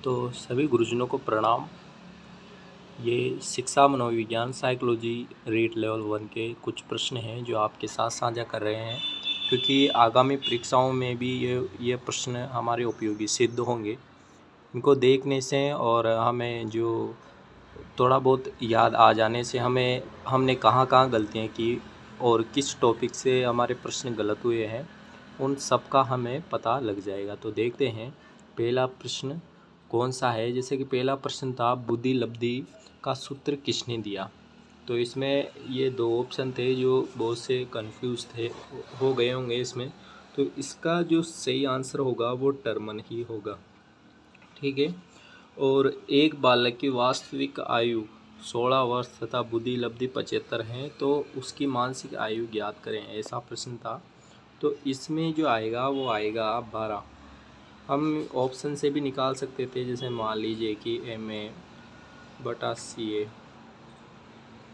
तो सभी गुरुजनों को प्रणाम। ये शिक्षा मनोविज्ञान साइकोलॉजी रीट लेवल 1 के कुछ प्रश्न हैं जो आपके साथ साझा कर रहे हैं, क्योंकि आगामी परीक्षाओं में भी ये प्रश्न हमारे उपयोगी सिद्ध होंगे। इनको देखने से और हमें जो थोड़ा बहुत याद आ जाने से हमने कहाँ कहाँ गलतियाँ की और किस टॉपिक से हमारे प्रश्न गलत हुए हैं, उन सब का हमें पता लग जाएगा। तो देखते हैं पहला प्रश्न कौन सा है। जैसे कि पहला प्रश्न था, बुद्धि लब्धि का सूत्र किसने दिया। तो इसमें ये दो ऑप्शन थे जो बहुत से कंफ्यूज हो गए होंगे इसमें। तो इसका जो सही आंसर होगा वो टर्मन ही होगा, ठीक है। और एक बालक की वास्तविक आयु 16 वर्ष तथा बुद्धि लब्धि 75 है, तो उसकी मानसिक आयु ज्ञात करें, ऐसा प्रश्न था। तो इसमें जो आएगा वो आएगा 12। हम ऑप्शन से भी निकाल सकते थे, जैसे मान लीजिए कि MA/CA,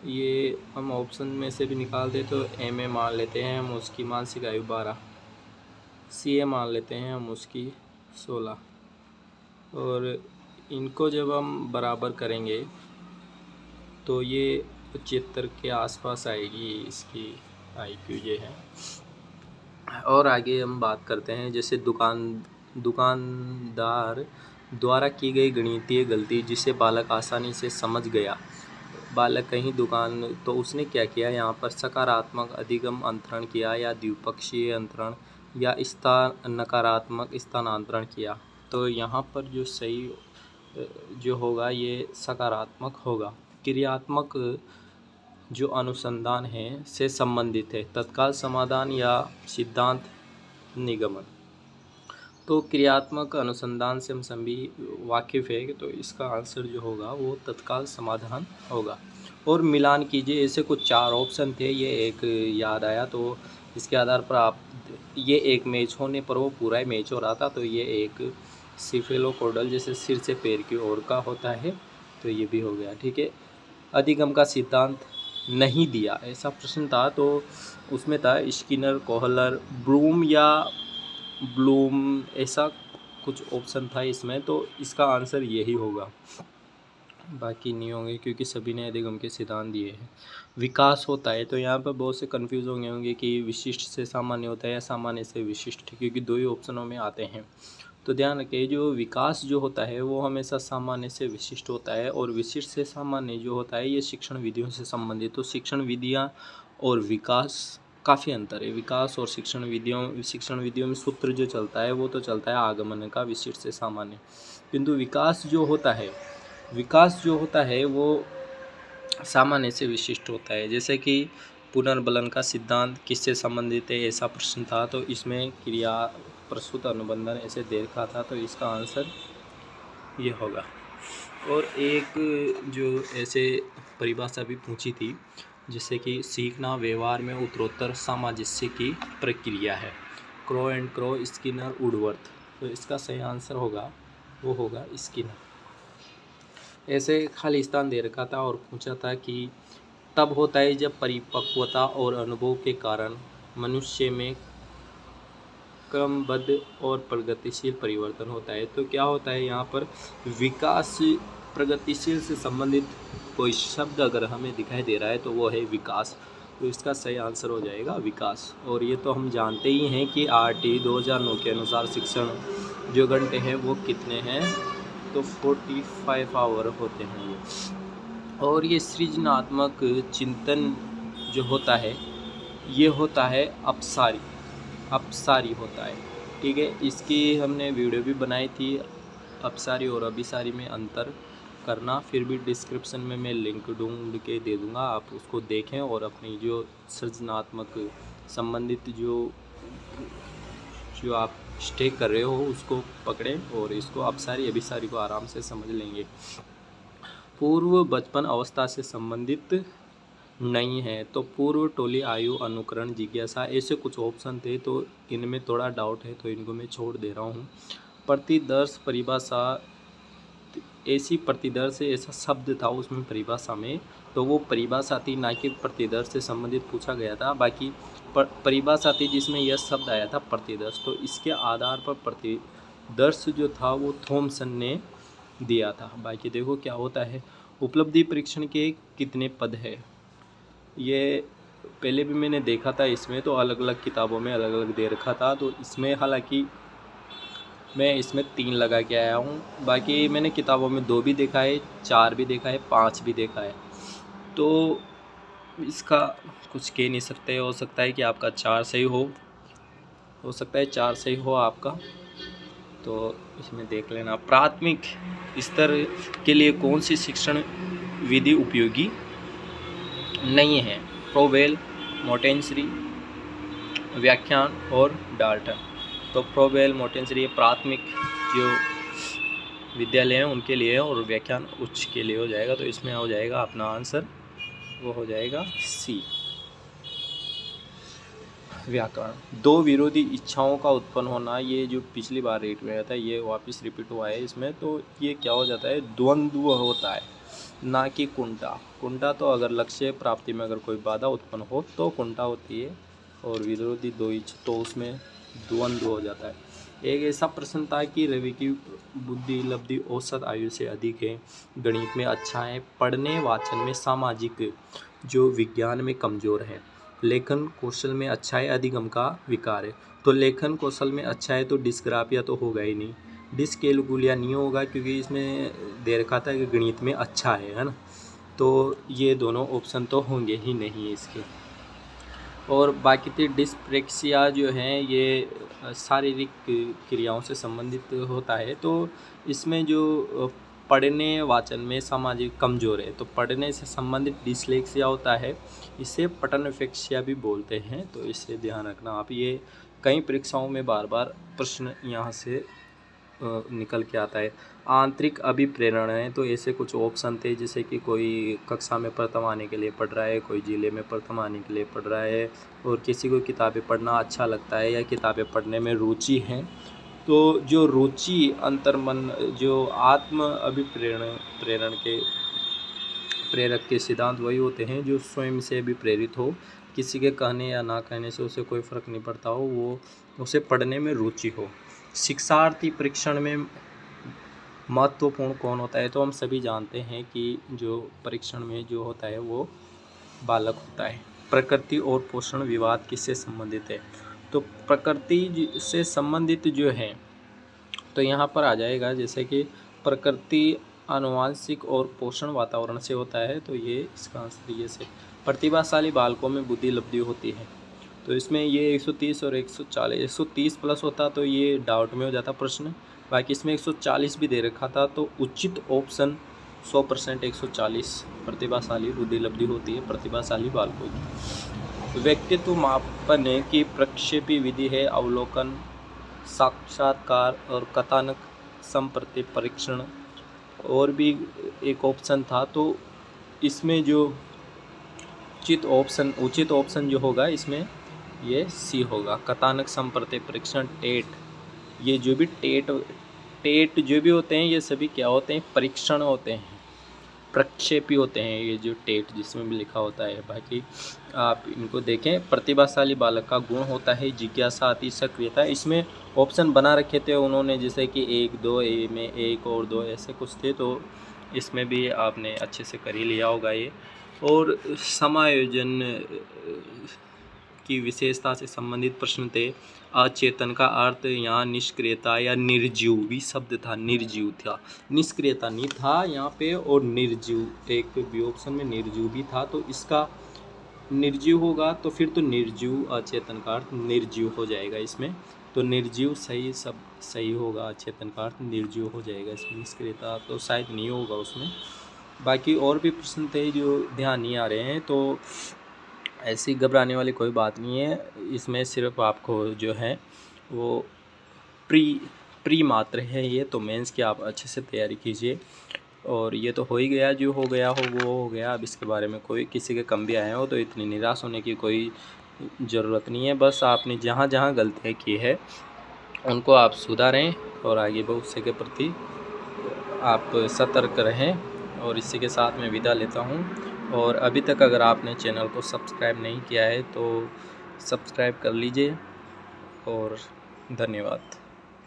ये हम ऑप्शन में से भी निकालते तो MA मान लेते हैं हम, उसकी मानसिक आयु 12, CA मान लेते हैं हम, उसकी 16। और इनको जब हम बराबर करेंगे तो ये 75 के आसपास आएगी इसकी IQ ये है। और आगे हम बात करते हैं, जैसे दुकानदार द्वारा की गई गणितीय गलती जिसे बालक आसानी से समझ गया। बालक कहीं दुकान, तो उसने क्या किया, यहाँ पर सकारात्मक अधिगम अंतरण किया या द्विपक्षीय अंतरण या नकारात्मक स्थानांतरण किया। तो यहाँ पर जो सही जो होगा ये सकारात्मक होगा। क्रियात्मक जो अनुसंधान है से संबंधित है, तत्काल समाधान या सिद्धांत निगमन। तो क्रियात्मक अनुसंधान से हम सभी वाकिफ़ है, तो इसका आंसर जो होगा वो तत्काल समाधान होगा। और मिलान कीजिए, ऐसे कुछ 4 ऑप्शन थे, ये एक याद आया, तो इसके आधार पर आप ये एक मैच होने पर वो पूरा ही मैच हो रहा था, तो ये एक सिफेलोकोडल जैसे सिर से पैर की ओर का होता है, तो ये भी हो गया, ठीक है। अधिगम का सिद्धांत नहीं दिया, ऐसा प्रश्न था, तो उसमें था स्किनर, कोहलर, ब्लूम, ऐसा कुछ ऑप्शन था इसमें, तो इसका आंसर यही होगा, बाकी नहीं होंगे क्योंकि सभी ने अधिगम के सिद्धांत दिए हैं। विकास होता है, तो यहाँ पर बहुत से कन्फ्यूज होंगे कि विशिष्ट से सामान्य होता है या सामान्य से विशिष्ट, क्योंकि 2 ही ऑप्शनों में आते हैं। तो ध्यान रखिए, जो विकास जो होता है वो हमेशा सामान्य से विशिष्ट होता है, और विशिष्ट से सामान्य जो होता है ये शिक्षण विधियों से संबंधित। तो शिक्षण विधियाँ और विकास काफ़ी अंतर है। विकास और शिक्षण विधियों में सूत्र जो चलता है वो तो चलता है आगमन का, विशिष्ट से सामान्य। किंतु विकास जो होता है वो सामान्य से विशिष्ट होता है। जैसे कि पुनर्बलन का सिद्धांत किससे संबंधित है, ऐसा प्रश्न था, तो इसमें क्रिया प्रस्तुत अनुबंधन ऐसे दे रखा था, तो इसका आंसर ये होगा। और एक जो ऐसे परिभाषा भी पूछी थी, जिससे कि सीखना व्यवहार में उत्तरोत्तर सामंजस्य की प्रक्रिया है, crow and crow, Skinner, Woodworth. तो इसका सही आंसर होगा वो होगा स्किनर। ऐसे खाली स्थान दे रखा था और पूछा था कि तब होता है जब परिपक्वता और अनुभव के कारण मनुष्य में क्रमबद्ध और प्रगतिशील परिवर्तन होता है। तो क्या होता है यहाँ पर, विकास, प्रगतिशील से संबंधित कोई शब्द अगर हमें दिखाई दे रहा है तो वो है विकास, तो इसका सही आंसर हो जाएगा विकास। और ये तो हम जानते ही हैं कि RT 2009 के अनुसार शिक्षण जो घंटे हैं वो कितने हैं, तो 45 आवर होते हैं ये। और ये सृजनात्मक चिंतन जो होता है ये होता है अपसारी होता है, ठीक है। इसकी हमने वीडियो भी बनाई थी, अपसारी और अभिसारी में अंतर करना, फिर भी डिस्क्रिप्शन में मैं लिंक ढूंढ के दे दूँगा, आप उसको देखें और अपनी जो सृजनात्मक संबंधित जो आप स्टेक कर रहे हो उसको पकड़ें और इसको अपसारी अभिसारी को आराम से समझ लेंगे। पूर्व बचपन अवस्था से संबंधित नहीं है, तो पूर्व टोली आयु अनुकरण जिज्ञासा, ऐसे कुछ ऑप्शन थे, तो इनमें थोड़ा डाउट है, तो इनको मैं छोड़ दे रहा हूँ। प्रतिदर्श परिभाषा, ऐसी प्रतिदर्श ऐसा शब्द था उसमें परिभाषा में, तो वो परिभाषा थी, ना कि प्रतिदर्श से संबंधित पूछा गया था। बाकी परिभाषा थी जिसमें यह शब्द आया था प्रतिदर्श, तो इसके आधार पर प्रतिदर्श जो था वो थॉमसन ने दिया था। बाकी देखो क्या होता है, उपलब्धि परीक्षण के कितने पद है, ये पहले भी मैंने देखा था। इसमें तो अलग अलग किताबों में अलग अलग दे रखा था, तो इसमें हालांकि मैं इसमें 3 लगा के आया हूँ। बाकी मैंने किताबों में 2 भी देखा है, 4 भी देखा है, 5 भी देखा है। तो इसका कुछ कह नहीं सकते, हो सकता है कि आपका 4 सही हो सकता है 4 सही हो आपका। तो इसमें देख लेना, प्राथमिक स्तर के लिए कौन सी शिक्षण विधि उपयोगी नहीं है, प्रोवेल, मोंटेसरी, व्याख्यान और डाल्टन। तो प्रोवेल, मोंटेसरी प्राथमिक जो विद्यालय हैं उनके लिए, और व्याख्यान उच्च के लिए हो जाएगा। तो इसमें हो जाएगा अपना आंसर, वो हो जाएगा सी, व्याकरण। 2 विरोधी इच्छाओं का उत्पन्न होना, ये जो पिछली बार रेट में आया था ये वापस रिपीट हुआ है इसमें। तो ये क्या हो जाता है, द्वंद्व होता है, ना कि कुंठा। कुंठा तो अगर लक्ष्य प्राप्ति में अगर कोई बाधा उत्पन्न हो तो कुंठा होती है, और विरोधी 2 इच्छा तो उसमें द्वंद्व हो जाता है। एक ऐसा प्रश्न था कि रवि की बुद्धि लब्धि औसत आयु से अधिक है, गणित में अच्छा है, पढ़ने वाचन में सामाजिक जो विज्ञान में कमज़ोर है, लेखन कौशल में अच्छा है, अधिगम का विकार है। तो लेखन कौशल में अच्छा है तो डिस्ग्राफिया तो होगा ही नहीं, डिस्कैलकुलिया नहीं होगा, क्योंकि इसमें दे रखा था कि गणित में अच्छा है ना। तो ये दोनों ऑप्शन तो होंगे ही नहीं इसके। और बाकी थी डिस्प्रेक्सिया जो है, ये शारीरिक क्रियाओं से संबंधित होता है। तो इसमें जो पढ़ने वाचन में सामाजिक कमज़ोर है, तो पढ़ने से संबंधित डिस्लेक्सिया होता है, इसे पठनफेक्सिया भी बोलते हैं। तो इसे ध्यान रखना आप, ये कई परीक्षाओं में बार बार प्रश्न यहाँ से निकल के आता है। आंतरिक अभिप्रेरणाएँ, तो ऐसे कुछ ऑप्शन थे, जैसे कि कोई कक्षा में प्रथम आने के लिए पढ़ रहा है, कोई जिले में प्रथम आने के लिए पढ़ रहा है, और किसी को किताबें पढ़ना अच्छा लगता है या किताबें पढ़ने में रुचि है। तो जो रुचि अंतर्मन, जो आत्म प्रेरण के प्रेरक के सिद्धांत वही होते हैं जो स्वयं से भी प्रेरित हो, किसी के कहने या ना कहने से उसे कोई फ़र्क नहीं पड़ता हो, वो उसे पढ़ने में रुचि हो। शिक्षार्थी परीक्षण में महत्वपूर्ण कौन होता है, तो हम सभी जानते हैं कि जो परीक्षण में जो होता है वो बालक होता है। प्रकृति और पोषण विवाद किससे संबंधित है, तो प्रकृति से संबंधित जो है, तो यहाँ पर आ जाएगा जैसे कि प्रकृति आनुवांशिक और पोषण वातावरण से होता है। तो ये इसका आंसर ये से। प्रतिभाशाली बालकों में बुद्धि लब्धि होती है, तो इसमें ये 130 और 140, 130 प्लस होता तो ये डाउट में हो जाता प्रश्न। बाकी इसमें 140 भी दे रखा था, तो उचित ऑप्शन 100% 140 प्रतिभाशाली बुद्धि लब्धि होती है प्रतिभाशाली बालकों की। व्यक्तित्व मापन की प्रक्षेपी विधि है अवलोकन, साक्षात्कार और कथानक संप्रति परीक्षण। और भी एक ऑप्शन था, तो इसमें जो उचित ऑप्शन जो होगा इसमें ये सी होगा, कथानक संप्रति परीक्षण, टेट। ये जो भी टेट जो भी होते हैं, ये सभी क्या होते हैं, परीक्षण होते हैं, प्रक्षेपी होते हैं ये जो टेट जिसमें भी लिखा होता है। बाकी आप इनको देखें। प्रतिभाशाली बालक का गुण होता है जिज्ञासा, अति सक्रियता। इसमें ऑप्शन बना रखे थे उन्होंने, जैसे कि 1 2 ए में 1 और 2 ऐसे कुछ थे, तो इसमें भी आपने अच्छे से कर ही लिया होगा ये। और समायोजन की विशेषता से संबंधित प्रश्न थे। अचेतन का अर्थ यहाँ निष्क्रियता या निर्जीव भी शब्द था, निर्जीव था, निष्क्रियता नहीं था यहाँ पे, और निर्जीव एक भी ऑप्शन में निर्जीव भी था। तो इसका निर्जीव होगा, तो फिर तो निर्जीव अचेतन का अर्थ निर्जीव हो जाएगा इसमें। तो निर्जीव सही, सब सही होगा, अचेतन का अर्थ निर्जीव हो जाएगा इसमें, निष्क्रियता तो शायद नहीं होगा उसमें। बाकी और भी प्रश्न थे जो ध्यान नहीं आ रहे हैं, तो ऐसी घबराने वाली कोई बात नहीं है। इसमें सिर्फ आपको जो है वो प्री मात्र है ये, तो मेंस की आप अच्छे से तैयारी कीजिए। और ये तो हो ही गया, जो हो गया हो वो हो गया। अब इसके बारे में कोई किसी के कम भी आए हो तो इतनी निराश होने की कोई ज़रूरत नहीं है। बस आपने जहाँ जहाँ गलतियाँ की है उनको आप सुधारें और आगे भविष्य के प्रति आप सतर्क रहें। और इसी के साथ मैं विदा लेता हूँ। और अभी तक अगर आपने चैनल को सब्सक्राइब नहीं किया है तो सब्सक्राइब कर लीजिए। और धन्यवाद।